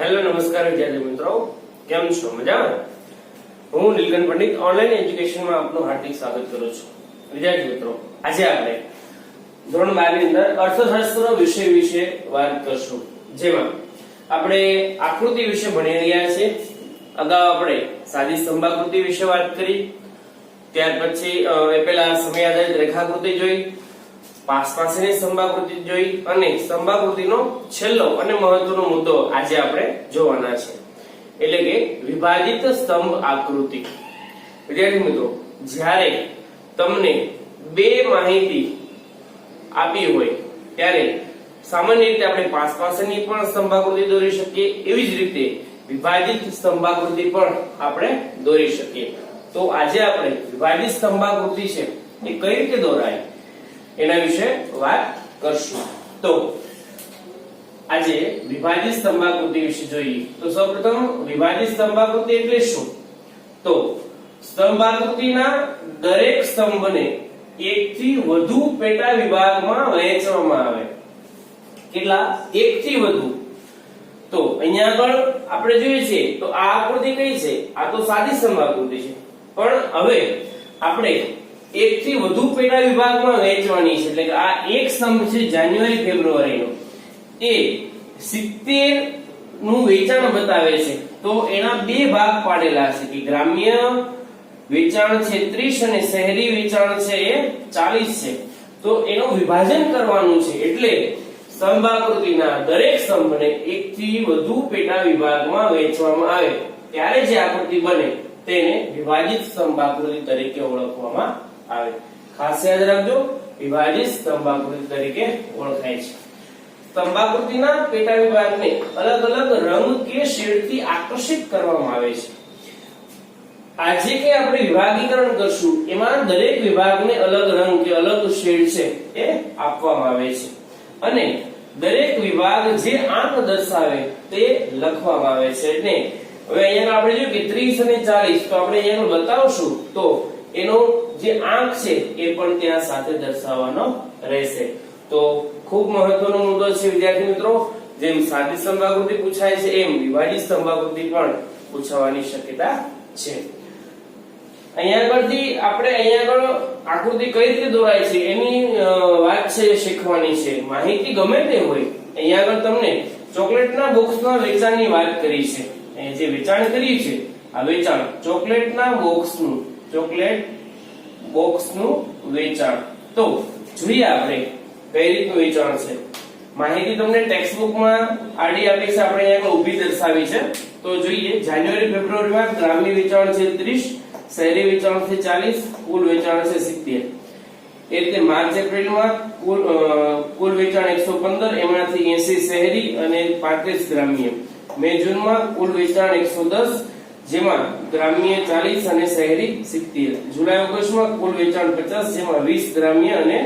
Hello નમસ્કાર વિદ્યાર્થી મિત્રો, કેમ છો? મજામાં? હું નીલકંઠ પંડિત ઓનલાઈન એજ્યુકેશનમાં આપનું હાર્દિક સ્વાગત કરું છું. વિદ્યાર્થી મિત્રો, આજે આપણે ધોરણ 12 ની અંદર અર્થશાસ્ત્ર વિષય વિશે વાત કરશું, જેમાં આપણે આકૃતિ વિશે ભણી રહ્યા છીએ. અગાઉ આપણે સાદી સ્તંભાકૃતિ વિશે વાત કરી, ત્યાર પછી પેલા સમય આધારિત રેખાકૃતિ જોઈ, પાસપાસની સ્તંભાકૃતિ જોઈ અને સ્તંભાકૃતિનો છેલ્લો અને મહત્વનો મુદ્દો આજે આપણે જોવાના છે, એટલે કે વિભાજિત સ્તંભ આકૃતિ. વિદ્યાર્થી મિત્રો, જ્યારે તમને બે માહિતી આપી હોય ત્યારે સામાન્ય રીતે આપણે પાસપાસની પણ સ્તંભાકૃતિ દોરી શકીએ, એવી જ રીતે વિભાજિત સ્તંભાકૃતિ પણ આપણે દોરી શકીએ. તો આજે આપણે વિભાજિત સ્તંભાકૃતિ છે એ કઈ રીતે દોરાય એના વિશે વાત કરશું. તો આજે વિભાજિત સ્તંભાકૃતિ વિશે જોઈએ તો સૌપ્રથમ વિભાજિત સ્તંભાકૃતિ એટલે શું? તો સ્તંભાકૃતિના દરેક સ્તંભને એકથી વધુ પેટા વિભાગમાં વહેંચવામાં આવે. કેટલા? એકથી વધુ. તો અહીંયા આગળ આપણે જોઈએ છે તો આ આકૃતિ કઈ છે? આ તો સાદી સ્તંભાકૃતિ છે, પણ હવે આપણે એકથી વધુ પેટા વિભાગમાં વહેંચવાની છે. એટલે કે આ એક સ્તંભ છે જાન્યુઆરી ફેબ્રુઆરીનો, એ 70 નું વેચાણ બતાવે છે. તો એના બે ભાગ પાડેલા છે કે ગ્રામ્ય વેચાણ છે 30 અને શહેરી વેચાણ છે એ 40 છે. તો એનું વિભાજન કરવાનું છે, એટલે સ્તંભાકૃતિના દરેક સ્તંભને એકથી વધુ પેટા વિભાગમાં વહેંચવામાં આવે ત્યારે જે આકૃતિ બને તેને વિભાજિત સ્તંભાકૃતિ તરીકે ઓળખવામાં આવે. ખાસ યાદ રાખજો, વિભાજિત સ્તંભાકૃતિ તરીકે ઓળખાય છે. સ્તંભાકૃતિના પેટા વિભાગને અલગ અલગ રંગ કે શેડથી આકર્ષિત કરવામાં આવે છે. આજે કે આપણે વિભાગીકરણ કરશું એમાં દરેક વિભાગને અલગ રંગ કે અલગ શેડ છે એ આપવામાં આવે છે, અને દરેક વિભાગ જે આંક દર્શાવે તે લખવામાં આવે છે. એટલે હવે અહીંયા આપણે જોયું કે 30 અને 40, તો આપણે અહીંયા બતાવશું તો એનો જે આંક છે એ પણ ત્યાં સાથે દર્શાવવાનો રહેશે. તો ખૂબ મહત્વનો મુદ્દો છે વિદ્યાર્થી મિત્રો. જેમ સાદી સ્તંભાકૃતિ પૂછાય છે એમ વિભાજિત સ્તંભાકૃતિ પણ પૂછવાની શક્યતા છે. અહીંયા આગળથી આપણે અહીંયા આગળ આકૃતિ કઈ રીતે દોરાય છે એની વાત છે શીખવાની છે. માહિતી ગમે તે હોય, અહીંયા આગળ તમને ચોકલેટના બોક્સના વેચાણની વાત કરી છે. અહીંયા જે વેચાણ કર્યું છે આ વેચાણ ચોકલેટના બોક્સનું, ચોકલેટ બોક્સનું વેચાણ. તો જોઈએ આપણે કઈ રીતનું વેચાણ છે. માહિતી તમને ટેક્સ્ટ બુકમાં આડી આપી છે, આપણે અહીંયા ઊભી દર્શાવી છે. તો જોઈએ, જાન્યુઆરી ફેબ્રુઆરીમાં ગ્રામ્ય વેચાણ છે 30, શહેરી વેચાણ છે 40, કુલ વેચાણ છે 70. એ રીતે માર્ચ એપ્રિલમાં કુલ વેચાણ 115, એમાંથી 80 શહેરી અને 35 ગ્રામ્ય. મે જૂનમાં કુલ વેચાણ 110, જેમાં ગ્રામ્ય 40 અને શહેરી 70. જુલાઈ ઓગસ્ટમાં કુલ વેચાણ 50, જેમાં 20 ગ્રામ્ય અને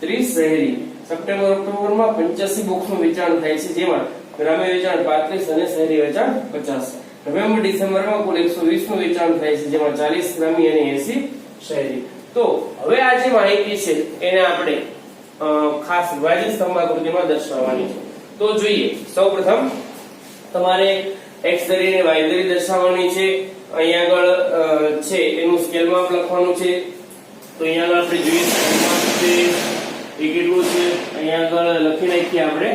30 શહેરી. સપ્ટેમ્બર ઓક્ટોબરમાં 85 બોક્સનું વેચાણ થાય છે, જેમાં ગ્રામ્ય વેચાણ 35 અને શહેરી વેચાણ 50. નવેમ્બર ડિસેમ્બરમાં કુલ 120 નું વેચાણ થાય છે, જેમાં 40 ગ્રામ્ય અને 80 શહેરી. તો હવે આ જે માહિતી છે એને આપણે ખાસ વિભાજિત સ્તંભાકૃતિમાં દર્શાવવાની છે. તો જોઈએ, સૌપ્રથમ તમારે x ધરીને y ધરી દર્શાવવાની છે. અહીંયા આગળ છે એનું સ્કેલ માપ લખવાનું છે. તો અહીંયા આગળ આપણે જોઈએ સ્કેલ માપ છે એ કેટલું છે, અહીંયા આગળ લખી નાખીએ આપણે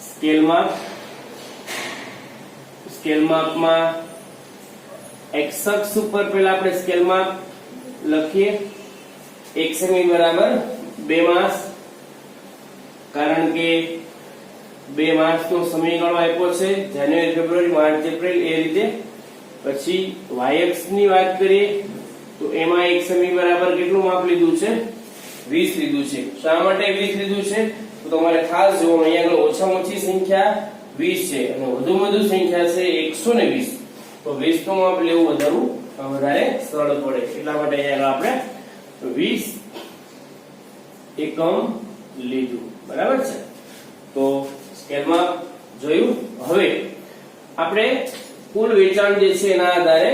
સ્કેલ માપ. સ્કેલ માપમાં x અક્ષ ઉપર પહેલા આપણે સ્કેલ માપ લખીએ. 1 સેમી બરાબર 2 માસ, કારણ કે 2 માસનો સમયગાળો આપ્યો છે, જાન્યુઆરી ફેબ્રુઆરી માર્ચ એપ્રિલ એ રીતે. પછી y અક્ષ ની વાત કરીએ તો એમાં 1 સેમી બરાબર કેટલું માપ લીધું છે? 20 લીધું છે. શા માટે 20 લીધું છે? તો તમારે ખાસ જોવાનું, અહીંયા આગળ ઓછામાં ઓછી સંખ્યા 20 છે અને વધુમાં વધુ સંખ્યા છે 120. તો 20 નું માપ લેવું વધારે સરળ પડે, એટલા માટે અહીંયા આપણે 20 એકમ લીધું. બરાબર છે? તો સ્કેલ માપ જોયું. હવે આપણે કુલ વેચાણ જે છે એના આધારે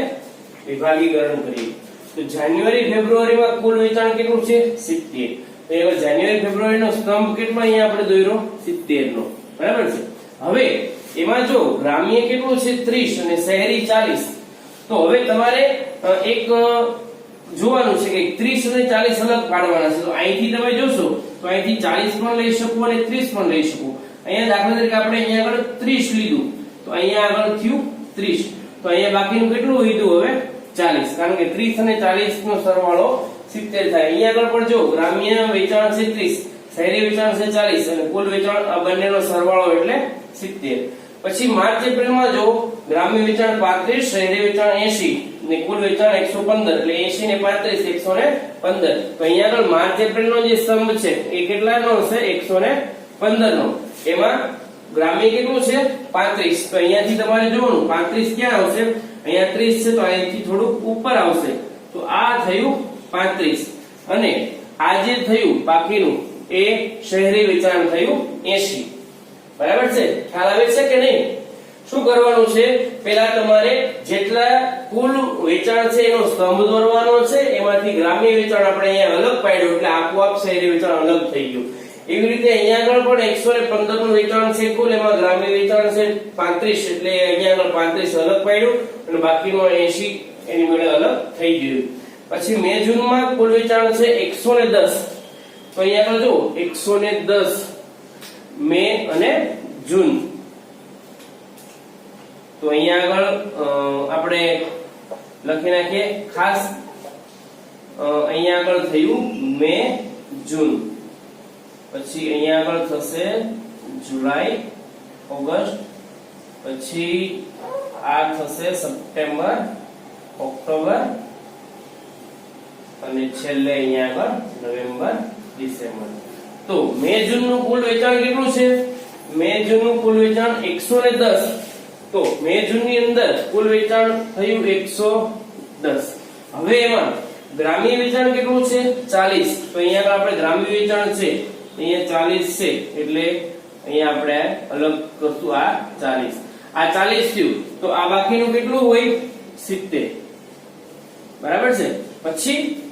વિભાગીકરણ કરીએ. તો જાન્યુઆરી ફેબ્રુઆરીમાં કુલ વેચાણ કેટલું છે? 70. તો હવે જાન્યુઆરી ફેબ્રુઆરીનો સ્તંભ કેટલો અહીંયા આપણે દોર્યો? 70 નો. બરાબર છે? હવે એમાં જો ગ્રામ્ય કેટલું છે 30 અને શહેરી 40, તો હવે તમારે એક જોવાનું છે કે 30 અને 40 અલગ પાડવાના છે. તો અહીંથી તમે જોશો તો અહીંથી 40 પણ લઈ શકો અને 30 પણ લઈ શકો. અહીંયા દાખલા તરીકે આપણે અહીંયા આગળ 30 લીધું, તો અહીંયા આગળ થયું 30, તો અહીંયા બાકીનું કેટલું લીધું હવે 40, કારણ કે 30 અને 40 નો સરવાળો 70 થાય. અહીંયા આગળ પણ જો ગ્રામ્ય વેચાણ છે 30, શહેરી વેચાણ છે 40 અને કુલ વેચાણ આ બંનેનો સરવાળો એટલે 70. પછી માર્ચ એપ્રિલમાં જો ગ્રામ્ય વેચાણ 35, શહેરી વેચાણ 80 ને કુલ વેચાણ 115, એટલે 80 ને 35 115. તો અહીંયા આગળ માર્ચ એપ્રિલનો જે સ્તંભ છે એ કેટલાનો હશે 115 નો. એમાં ગ્રામ્ય કેટલું છે 35, તો અહીંયાથી તમારે જોવાનું 35 ક્યાં આવશે, અહીંયા 30 છે તો અહીંથી થોડું ઉપર આવશે, તો આ થયું 35 અને આ જે થયું બાકીનું એ શહેરી વેચાણ થયું 80. બરાબર છે? ખ્યાલ આવે છે કે નહીં? શું કરવાનું છે, પહેલા તમારે જેટલા કુલ વેચાણ છે એનો સ્તંભ દોરવાનો છે, એમાંથી ગ્રામ્ય વેચાણ આપણે અહીંયા અલગ પાડ્યું એટલે આપોઆપ શહેરી વેચાણ અલગ થઈ ગયું. એવી રીતે અહીંયા આગળ પણ 115 નું વેચાણ છે કુલ, એમાં ગ્રામ્ય વેચાણ છે 35, એટલે અહીંયા આગળ 35 અલગ પાડ્યું અને બાકીનું 80 એની મેળે અલગ થઈ ગયું. પછી મે જૂનમાં કુલ વેચાણ છે 110, તો અહીંયા આગળ જો 110 મે અને જૂન, તો અહીંયા આગળ આપણે લખી નાખીએ ખાસ. અહીંયા આગળ થયું મે જૂન, પછી અહીંયા આગળ થશે જુલાઈ ઓગસ્ટ, પછી આ થશે સપ્ટેમ્બર ઓક્ટોબર અને છેલ્લે અહીંયા આગળ નવેમ્બર ડિસેમ્બર. તો મે જૂન નું કુલ વેચાણ કેટલું છે, મે જૂન નું કુલ વેચાણ 110, તો મે જૂન ની અંદર કુલ વેચાણ થયું 110. હવે એમાં ગ્રામ્ય વેચાણ કેટલું છે 40, તો અહીંયા આપણે ગ્રામ્ય વેચાણ છે અહીંયા 40 છે એટલે અહીંયા આપણે અલગ કરશું આ 40, આ 40 થયું, તો આ બાકીનું કેટલું હોય 70. બરાબર છે? પછી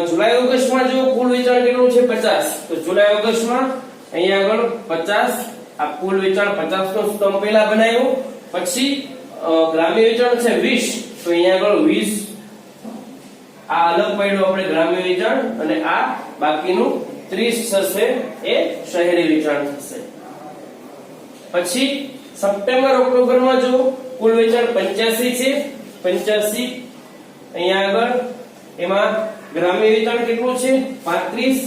જુલાઈ ઓગસ્ટમાં જો કુલ વેચાણ કેટલું છે 50, તો જુલાઈ ઓગસ્ટમાં અહીંયા આગળ 50, આ કુલ વેચાણ 50 નો સ્તંભ પહેલા બનાવ્યો. પછી ગ્રામ્ય વેચાણ છે 20, તો અહીંયા આગળ 20 આ અલગ પાડ્યું આપણે ગ્રામ્ય વેચાણ અને આ બાકીનું 30 થશે એ શહેરી વેચાણ થશે. પછી સપ્ટેમ્બર ઓક્ટોબરમાં જો કુલ વેચાણ 85 છે, 85 અહીંયા આગળ એમાં ગ્રામ્ય વેચાણ કેટલું છે 35,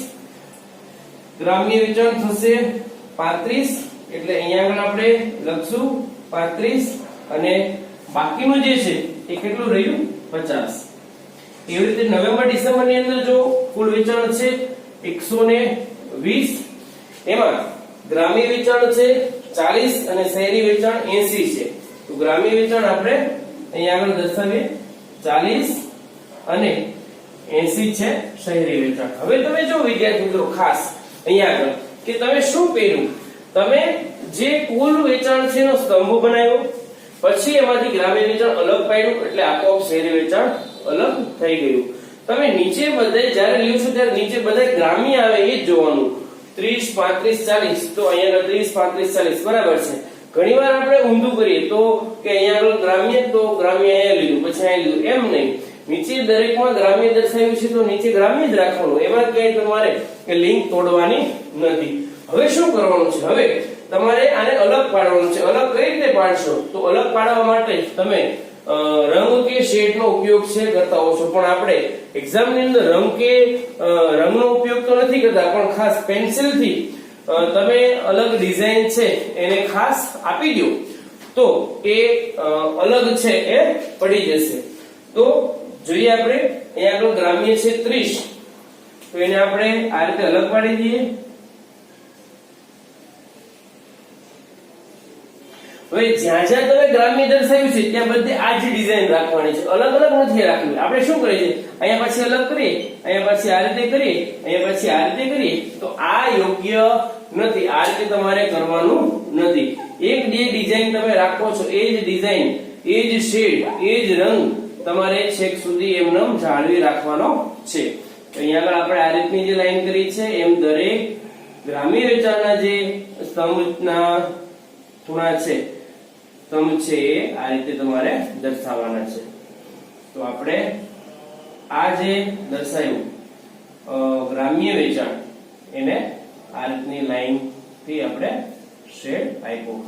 ગ્રામ્ય વેચાણ થશે 35, એટલે અહીંયા આગળ આપણે લખશું 35 અને બાકીનું જે છે એ કેટલું રહ્યું 50. એવી રીતે નવેમ્બર ડિસેમ્બર ની અંદર જો કુલ વેચાણ છે 120, એમાં ગ્રામ્ય વેચાણ છે 40 અને શહેરી વેચાણ 80 છે. તો ગ્રામ્ય વેચાણ આપણે અહીંયા આગળ દર્શાવીએ 40 અને 80 છે શહેરી વેચાણ. હવે તમે જો વિદ્યાર્થી મિત્રો ખાસ અહીંયા આગળ કે તમે શું કર્યું, તમે જે કુલ વેચાણ છે એનો સ્તંભ બનાવ્યો, પછી એમાંથી ગ્રામ્ય વેચાણ અલગ પાડ્યું એટલે આપોઆપ શહેરી વેચાણ અલગ થઈ ગયું. તમે નીચે બધાય જ્યારે લ્યો છો ત્યારે નીચે બધાય ગ્રામ્ય આવે એ જ જોવાનું, 30 35 40, તો અહીંયા 30 35 40 બરાબર છે. ઘણીવાર આપણે ઊંધું કરીએ તો કે અહીંયા આગળ ગ્રામ્ય, તો ગ્રામ્ય અહીંયા લીધું પછી અહીંયા લીધું, એમ નહીં. નીચે દરેકમાં ગ્રામ્ય દર્શાવ્યું છે તો નીચે ગ્રામ્ય જ રાખવાનું, એમાં ક્યાંય તમારે લિંક તોડવાની નથી. હવે શું કરવાનું છે, હવે તમારે આને અલગ પાડવાનું છે. અલગ કઈ રીતે પાડશો, તો અલગ પાડવા માટે તમે રંગ કે શેડ નો ઉપયોગ છે કરતા હો છો, પણ આપણે એક્ઝામ ની અંદર રંગ કે રંગનો ઉપયોગ તો નથી કરતા, પણ ખાસ પેન્સિલ થી તમે અલગ ડિઝાઇન છે એને ખાસ આપી દો તો એ અલગ છે એ પડી જશે. તો જોઈએ આપણે અહીંયા આગળ ગ્રામ્ય છે 30, તો એને આપણે આ રીતે અલગ પાડી દઈએ. હવે જ્યાં જ્યાં તમે ગ્રામ્ય દર્શાવ્યું છે ત્યાં બધે આ જ ડિઝાઇન રાખવાની છે, અલગ અલગ નથી રાખવી. આપણે શું કરીએ છીએ, અહીંયા પછી અલગ કરીએ, અહીંયા પછી આ રીતે કરીએ, અહીંયા પછી આ રીતે કરીએ, તો આ યોગ્ય નથી. આ રીતે તમારે કરવાનું નથી. એક જે ડિઝાઇન તમે રાખો છો એ જ ડિઝાઇન, એ જ શેડ, એ જ રંગ તમારે છેક સુધી એમનેમ જાળવી રાખવાનો છે. અહીંયા આગળ આપણે આ રીતની જે લાઈન કરી છે એમ દરેક ગ્રામ્ય વેચાણના જે સ્તંભના ખૂણા છે સ્તંભ છે એ આ રીતે તમારે દર્શાવવાના છે. તો આપણે આ જે દર્શાવ્યું ગ્રામ્ય વેચાણ એને આ રીતની લાઈન થી આપણે શેડ આપ્યો.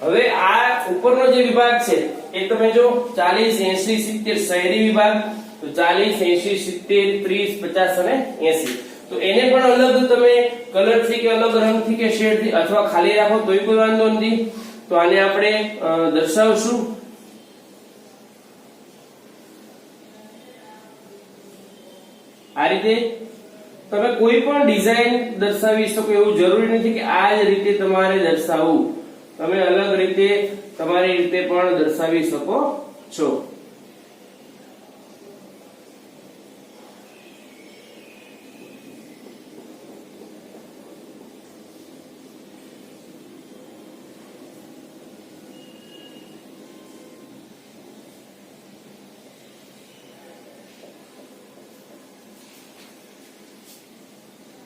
હવે આ ઉપરનો જે વિભાગ છે એ તમે જો 40 80 70 શહેરી વિભાગ, તો 40 80 70 30 50 અને 80, તો એને પણ અલગ તમે કલર થી કે અલગ રંગ થી કે શેડ થી અથવા ખાલી રાખો તોય કોઈ વાંધો નથી. તો આને આપણે દર્શાવશું. આ રીતે તમે કોઈ પણ ડિઝાઇન દર્શાવી શકો, એવું જરૂરી નથી કે આ જ રીતે તમારે દર્શાવવું. તમે અલગ રીતે તમારી રીતે પણ દર્શાવી શકો છો.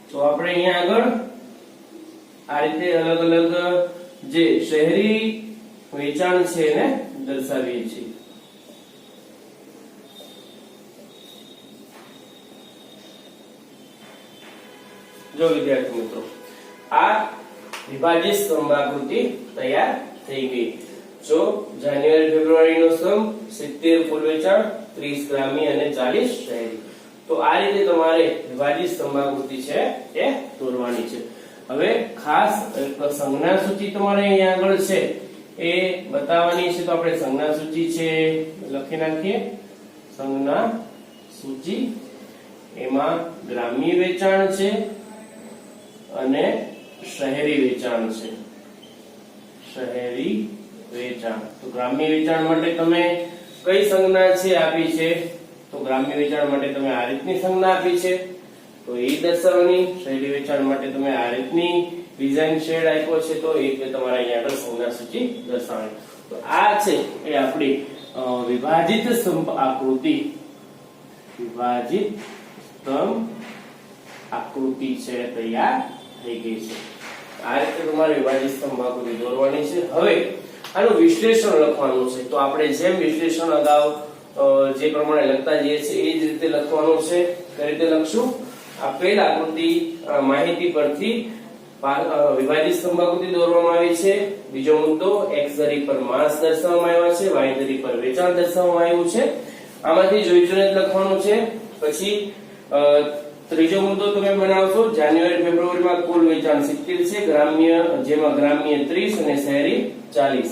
તો આપણે અહીંયા આગળ આ રીતે અલગ અલગ જે શહેરી વેચાણ છે એને દર્શાવીએ છીએ. જો વિદ્યાર્થી મિત્રો, આ વિભાજિત સ્તંભાકૃતિ તૈયાર થઈ ગઈ. જો જાન્યુઆરી ફેબ્રુઆરી નો સ્તંભ, 70 ફૂલ વેચાણ, 30 ગ્રામ્ય અને 40 શહેરી. તો આ રીતે તમારે વિભાજિત સ્તંભાકૃતિ છે એ દોરવાની છે. હવે ખાસ સંજ્ઞા સૂચિ તમારે અહીંયા આગળ છે એ બતાવવાની છે. તો આપણે સંજ્ઞા સૂચિ છે લખી નાખીએ. સંજ્ઞા સૂચિ એમાં ગ્રામ્ય વેચાણ છે અને શહેરી વેચાણ છે. શહેરી વેચાણ, તો ગ્રામ્ય વેચાણ માટે તમે કઈ સંજ્ઞા છે આપી છે? તો ગ્રામ્ય વેચાણ માટે તમે આ રીતની સંજ્ઞા આપી છે, તો એ દર્શાવવાની. શહેરી વેચાણ માટે તમે આ રીતની ડિઝાઇન શેડ આપ્યો છે, તો એ તમારે અહીંયા આગળ સંજ્ઞા સૂચિ દર્શાવવાની. તો આ છે એ આપણી વિભાજિત સ્તંભ આકૃતિ. વિભાજિત સ્તંભ આકૃતિ છે તૈયાર થઈ ગઈ છે. આ રીતે તમારે વિભાજિત સ્તંભ આકૃતિ દોરવાની છે. હવે આનું વિશ્લેષણ લખવાનું છે. તો આપણે જેમ વિશ્લેષણ અગાઉ જે પ્રમાણે લખતા જઈએ છીએ એ જ રીતે લખવાનું છે. કઈ રીતે લખશું? આપેલ આકૃતિ માહિતી પરથી વિભાજિત સ્તંભાકૃતિ દોરવામાં આવી છે. બીજો મુદ્દો, x ધરી પર માસ દર્શાવવામાં આવ્યા છે, y ધરી પર વેચાણ દર્શાવવામાં આવ્યું છે. આમાંથી જોઈ જોઈને જ લખવાનું છે. પછી ત્રીજો મુદ્દો તમે બનાવશો, જાન્યુઆરી ફેબ્રુઆરીમાં કુલ વેચાણ 70 છે, ગ્રામ્ય જેમાં ગ્રામ્ય 30 અને શહેરી 40.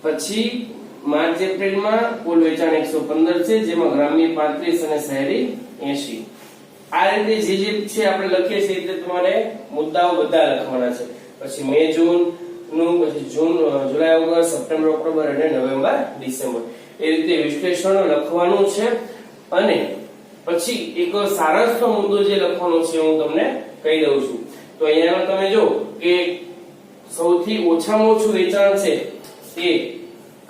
પછી માર્ચ એપ્રિલમાં કુલ વેચાણ 115 છે, જેમાં ગ્રામ્ય 35 અને શહેરી 80. આ રીતે જે છે આપણે લખીએ છીએ એટલે તમારે મુદ્દાઓ બધા લખવાના છે. પછી મે જૂન નું, પછી જૂન જુલાઈ ઓગસ્ટ સપ્ટેમ્બર ઓક્ટોબર અને નવેમ્બર ડિસેમ્બર, એ રીતે વિશ્લેષણ લખવાનું છે. અને પછી એક સારાંશનો મુદ્દો જે લખવાનો છે હું તમને કહી દઉં છું. તો અહીંયા તમે જો કે સૌથી ઓછામાં ઓછું વેચાણ છે એ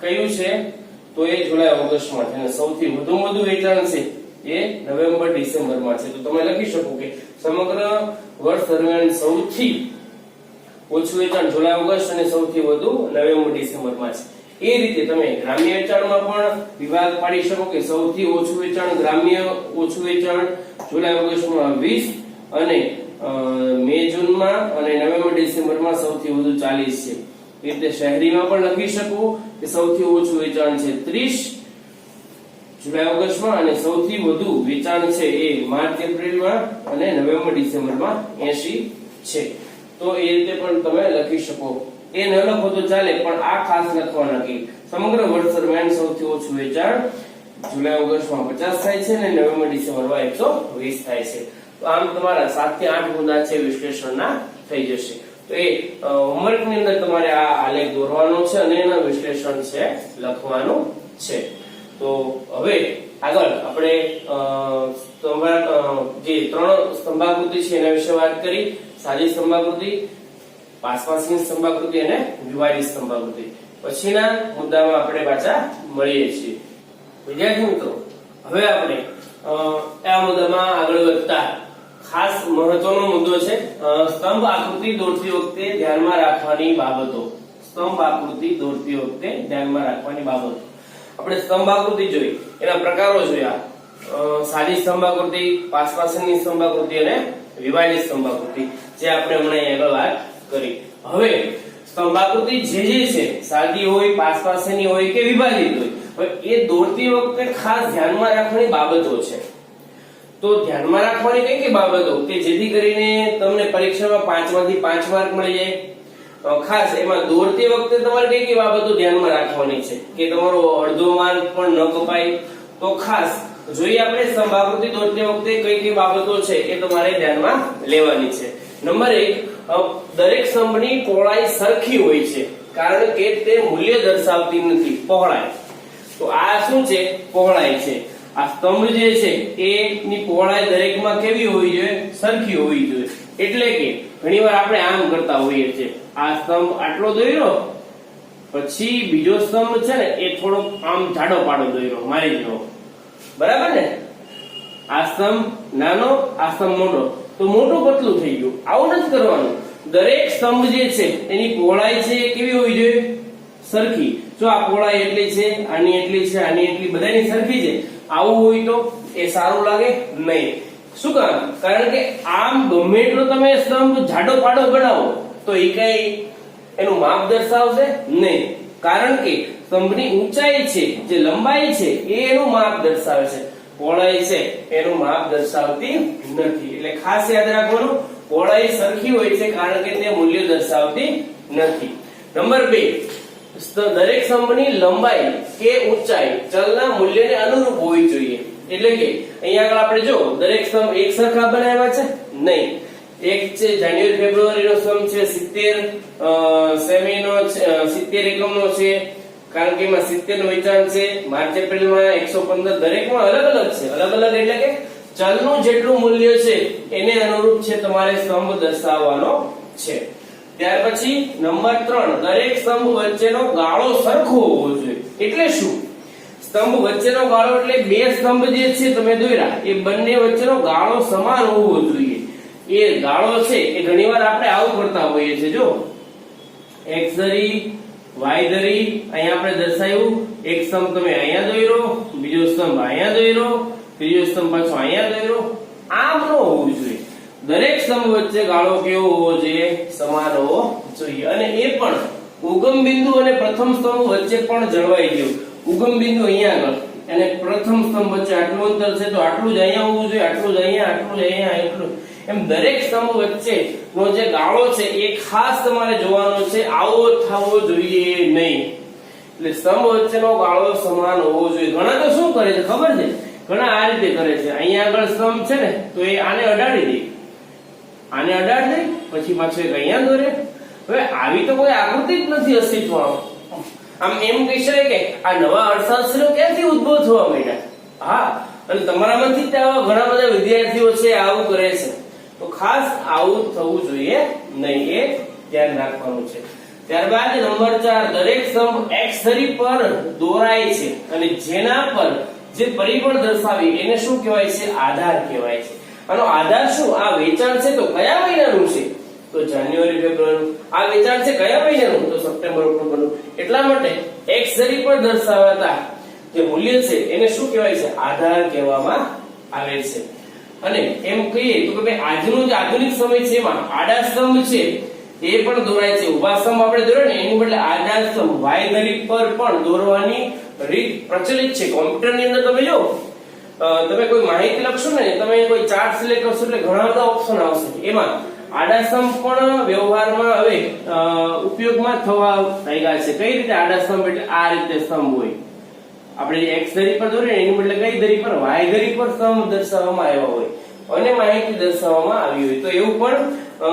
કયું છે? તો એ જુલાઈ ઓગસ્ટમાં છે, અને સૌથી વધુમાં વધુ વેચાણ છે એ નવેમ્બર ડિસેમ્બરમાં છે. તો તમે લખી શકો કે સમગ્ર વર્ષ દરમિયાન સૌથી ઓછું વેચાણ જુલાઈ ઓગસ્ટ અને સૌથી વધુ નવેમ્બર ડિસેમ્બરમાં છે. એ રીતે તમે ગ્રામ્ય વેચાણમાં પણ વિભાગ પાડી શકો કે સૌથી ઓછું વેચાણ ગ્રામ્ય ઓછું વેચાણ જુલાઈ ઓગસ્ટમાં 20 અને મે જૂનમાં અને નવેમ્બર ડિસેમ્બરમાં સૌથી વધુ 40 છે. એ રીતે શહેરીમાં પણ લખી શકો કે સૌથી ઓછું વેચાણ છે 30 જુલાઈ ઓગસ્ટમાં અને સૌથી વધુ વેચાણ છે એ માર્ચ એપ્રિલમાં અને નવેમ્બર ડિસેમ્બરમાં 80 છે. તો એ રીતે પણ તમે લખી શકો. એ ન લખો તો ચાલે, પણ આ ખાસ લખવાના કે સમગ્ર વર્ષ દરમિયાન સૌથી ઓછું વેચાણ જુલાઈ ઓગસ્ટમાં 50 થાય છે અને નવેમ્બર ડિસેમ્બરમાં 120 થાય છે. તો આમ તમારા 7 થી 8 મુદ્દા છે વિશ્લેષણના થઈ જશે. તો એ હોમવર્ક ની અંદર તમારે આ આલેખ દોરવાનો છે અને એના વિશ્લેષણ છે લખવાનું છે. તો હવે આગળ આપણે જે 3 સ્તંભાકૃતિ છે એના વિશે વાત કરી. સાદી સ્તંભાકૃતિ, પાસપાસની સ્તંભાકૃતિ અને વિભાજિત સ્તંભાકૃતિ. પછીના મુદ્દામાં આપણે પાછા મળીએ છીએ. વિદ્યાર્થી મિત્રો, હવે આપણે આ મુદ્દામાં આગળ વધતા ખાસ મહત્વનો મુદ્દો છે સ્તંભ આકૃતિ દોરતી વખતે ધ્યાનમાં રાખવાની બાબતો. સ્તંભ આકૃતિ દોરતી વખતે ધ્યાનમાં રાખવાની બાબતો. આપણે સ્તંભ આકૃતિ જોઈ, એના પ્રકારો જોયા. સાદી સ્તંભ આકૃતિ, પાસપાસની સ્તંભ આકૃતિ અને વિભાજિત સ્તંભ આકૃતિ, જે આપણે હમણાં આગળ વાત કરી. હવે સ્તંભ આકૃતિ જે છે, સાદી હોય, પાસપાસની હોય કે વિભાજિત હોય, હવે એ દોરતી વખતે ખાસ ધ્યાનમાં રાખવાની બાબતો છે. તો ધ્યાનમાં રાખવાની કઈ કઈ બાબતો કે જેથી કરીને તમને પરીક્ષામાં 5 માંથી 5 માર્ક મળી જાય? ખાસ એમાં દોરતી વખતે તમારે કઈ કઈ બાબતો ધ્યાનમાં રાખવાની છે કે તમારો અડધો માર્ક પણ ન કપાય? તો ખાસ જોઈએ આપણે સ્તંભ આકૃતિ દોરતી વખતે કઈ કઈ બાબતો છે એ તમારે ધ્યાનમાં લેવાની છે. નંબર 1, દરેક સ્તંભની પહોળાઈ સરખી હોય છે, કારણ કે તે મૂલ્ય દર્શાવતી નથી. પહોળાઈ, તો આ શું છે? પહોળાઈ છે. આ સ્તંભ જે છે એની પહોળાઈ દરેકમાં કેવી હોવી જોઈએ? સરખી હોવી જોઈએ. એટલે કે ઘણીવાર આપણે આમ કરતા હોઈએ છીએ, આ સ્તંભ આટલો દોર્યો, પછી બીજો સ્તંભ છે ને એ થોડો આમ જાડો પાડો દોર્યો, મારી જેવો, બરાબર ને? આ સ્તંભ નાનો, આ સ્તંભ મોટો, તો મોટું પતલું થઈ ગયું. આવું નથી કરવાનું. દરેક સ્તંભ જે છે એની પહોળાઈ છે કેવી હોવી જોઈએ? સરખી. જો આ પહોળાઈ એટલી છે, આની એટલી છે, આની એટલી, બધાની સરખી છે, આવું હોય તો એ સારું લાગે નહીં. શું કામ? કારણ કે આમ ગમે એટલો તમે સ્તંભ જાડો પાડો બનાવો તો એ કઈ એનું માપ દર્શાવશે નહીં. કારણ કે સ્તંભની ઊંચાઈ છે, જે લંબાઈ છે એ એનું માપ દર્શાવે છે, પહોળાઈ છે એનું માપ દર્શાવતી નથી. એટલે ખાસ યાદ રાખવાનું, પહોળાઈ સરખી હોય છે કારણ કે તે મૂલ્ય દર્શાવતી નથી. નંબર 2, દરેક સ્તંભની લંબાઈ કે ઊંચાઈ ચલના મૂલ્યને અનુરૂપ હોવી જોઈએ. એટલે કે અહીંયા આગળ આપણે જો દરેક સ્તંભ એક સરખા બનાવ્યા છે નહીં. એક છે જાન્યુઆરી ફેબ્રુઆરીનો સ્તંભ છે 70 સેમીનો 70 એકમનો છે, કારણ કે એમાં 70 નું વેચાણ છે. માર્ચ એપ્રિલમાં 115, દરેકમાં અલગ અલગ છે. અલગ અલગ એટલે કે ચલનું જેટલું મૂલ્ય છે એને અનુરૂપ છે તમારે સ્તંભ દર્શાવવાનો છે. ત્યાર પછી નંબર 3, દરેક સ્તંભ વચ્ચેનો ગાળો સરખો હોવો જોઈએ. એટલે શું? સ્તંભ વચ્ચેનો ગાળો એટલે બે સ્તંભ જે છે તમે દોર્યા એ બંને વચ્ચેનો ગાળો સમાન હોવો જોઈએ. એ ગાળો છે એ ઘણીવાર આપણે આવું કરતા હોઈએ છીએ. જો x ધરી y ધરી અહીંયા આપણે દર્શાવ્યું, એક સ્તંભ તમે અહીંયા દોર્યો, બીજો સ્તંભ અહીંયા દોર્યો, ત્રીજો સ્તંભ પાછો અહીંયા દોર્યો. આમ ન હોવું જોઈએ. દરેક સ્તંભ વચ્ચે ગાળો કેવો હોવો જોઈએ? સમાન હોવો જોઈએ. અને એ પણ ઉગમ બિંદુ અને પ્રથમ સ્તંભ વચ્ચે પણ જળવાઈ ગયું. ઉગમ બિંદુ અહીંયા આગળ અને પ્રથમ સ્તંભ વચ્ચે આટલું અંતર છે તો આટલું જ અહીંયા હોવું જોઈએ, આટલું જ અહીંયા, આટલું જ અહીંયા, એટલું એમ દરેક સ્તંભ વચ્ચે નો જે ગાળો છે એ ખાસ તમારે જોવાનો છે. આવો થવો જોઈએ નહીં. એટલે સ્તંભ વચ્ચેનો ગાળો સમાન હોવો જોઈએ. ઘણા તો શું કરે છે ખબર છે? ઘણા આ રીતે કરે છે. અહીંયા આગળ સ્તંભ છે ને તો એ આને અડાડી દે, આને અડાડી દે, પછી પાછો એક અહીંયા દોરે. હવે આવી તો કોઈ આકૃતિ જ નથી અસ્તિત્વમાં. આમ એમ કહી શકાય કે આ નવા અર્થશાસ્ત્રીઓ ક્યાંથી ઉદ્ભવ થવા માંડ્યા? હા, અને તમારામાંથી ઘણા બધા વિદ્યાર્થીઓ છે આવું કરે છે. તો ખાસ આવું થવું જોઈએ નહીં, એ ધ્યાન રાખવાનું છે. ત્યારબાદ નંબર 4, દરેક સ્તંભ x ધરી પર દોરાય છે અને જેના પર જે પરિબળ દર્શાવી એને શું કહેવાય છે? આધાર કહેવાય છે. આનો આધાર શું? આ વેચાણ છે તો કયા મહિનાનું છે? તો જાન્યુઆરી ફેબ્રુઆરી. આ વેચાણ છે કયા મહિનાનું? તો સપ્ટેમ્બર ઓક્ટોબરનું. એટલા માટે x ધરી પર દર્શાવાતા જે મૂલ્ય છે એને શું કહેવાય છે? આધાર કહેવામાં આવે છે. અને એમ કહીએ તો કે ભાઈ આજનો જે આધુનિક સમય છે એમાં આડા સ્તંભ છે એ પણ દોરાય છે. ઉભા સ્તંભ આપણે દોર્યો ને એની બદલે આડા સ્તંભ y ધરી પર પણ દોરવાની રીત પ્રચલિત છે. કોમ્પ્યુટરની અંદર તમે જો તમે કોઈ માહિતી લખશો ને, તમે કોઈ ચાર્ટ સિલેક્ટ કરશો એટલે ઘણા બધા ઓપ્શન આવશે. એમાં આડા સ્તંભ પણ વ્યવહારમાં હવે ઉપયોગમાં થવા લાગ્યા છે. કઈ રીતે આડા સ્તંભ? એટલે આ રીતે સ્તંભ હોય. આપણે x ધરી પર દોરીએ એની બદલે કઈ ધરી પર? y ધરી પર સ્તંભ દર્શાવવામાં આવ્યા હોય અને માહિતી દર્શાવવામાં આવી હોય. તો એવું પણ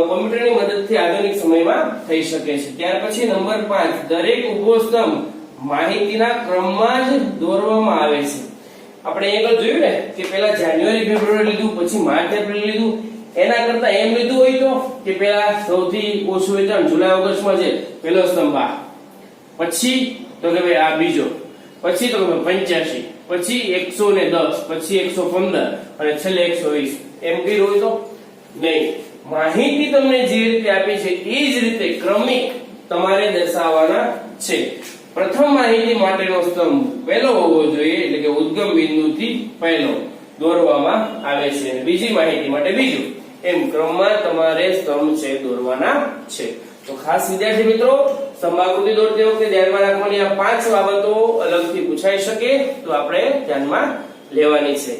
કોમ્પ્યુટરની મદદથી આધુનિક સમયમાં થઈ શકે છે. ત્યાર પછી નંબર 5, દરેક ઉભો સ્તંભ માહિતીના ક્રમમાં જ દોરવામાં આવે છે. આપણે આગળ જોયું ને કે પહેલા જાન્યુઆરી ફેબ્રુઆરી લીધું, પછી માર્ચ એપ્રિલ લીધું. એના કરતા એમ લીધું હોય તો કે પહેલા સૌથી ઓછું વેચાણ જુલાઈ ઓગસ્ટમાં છે, પહેલો સ્તંભ આ, પછી તો કે ભાઈ આ બીજો, પછી તો 85, પછી 110, પછી 115 અને છેલ્લે 120 એમ કર્યું હોય તો નહીં. માહિતી તમને જે રીતે આપી છે એ જ રીતે ક્રમિક તમારે દર્શાવવાના છે. પ્રથમ માહિતી માટેનો સ્તંભ પહેલો હોવો જોઈએ, એટલે કે ઉદ્ગમ બિંદુથી પહેલો દોરવામાં આવે છે. બીજી માહિતી માટે બીજું, એમ ક્રમમાં તમારે સ્તંભ છે દોરવાના છે. તો ખાસ વિદ્યાર્થી મિત્રો, સ્તંભાકૃતિ દોરતી વખતે ધ્યાનમાં રાખવાની આ 5 બાબતો અલગથી પૂછાઈ શકે તો આપણે ધ્યાનમાં લેવાની છે.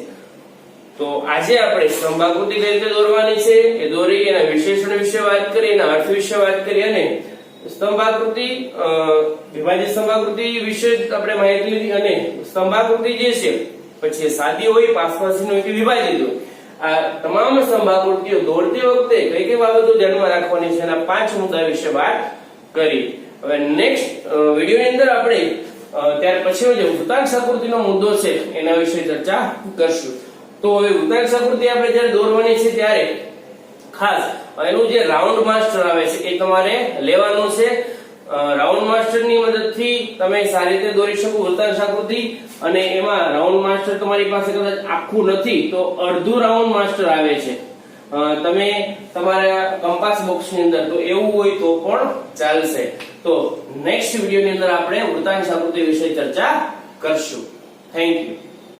તો આજે આપણે સ્તંભાકૃતિ કઈ રીતે દોરવાની છે એ દોરી, એના વિશેષણ વિશે વાત કરી, એના અર્થ વિશે વાત કરી અને સ્તંભાકૃતિ વિભાજિત સ્તંભાકૃતિ વિશે આપણે માહિતી લીધી. અને સ્તંભાકૃતિ જે છે પછી સાદી હોય, પાસપાસી હોય કે વિભાજિત હોય, આ તમામ સ્તંભાકૃતિઓ દોરતી વખતે કઈ કઈ બાબતો ધ્યાનમાં રાખવાની છે એના 5 મુદ્દા વિશે વાત કરી. હવે નેક્સ્ટ વિડિયોની અંદર આપણે ત્યાર પછી જે વૃત્તાંશ આકૃતિનો મુદ્દો છે એના વિશે ચર્ચા કરશું. તો હવે વૃત્તાંશ આકૃતિ આપણે જ્યારે દોરવાની છે ત્યારે ખાસ એનું જે રાઉન્ડ માસ્ટર આવે છે એ તમારે લેવાનું છે. રાઉન્ડ માસ્ટર ની મદદથી તમે સારી રીતે દોરી શકો વૃત્તાંશ આકૃતિ. અને એમાં રાઉન્ડ માસ્ટર તમારી પાસે કદાચ આખું નથી તો અડધું રાઉન્ડ માસ્ટર આવે છે તમે તમારા કંપાસ બોક્સ ની અંદર, તો એવું હોય તો પણ ચાલશે. તો નેક્સ્ટ વિડિયો ની અંદર આપણે વૃત્તાંશ આકૃતિ વિશે ચર્ચા કરશું. Thank you.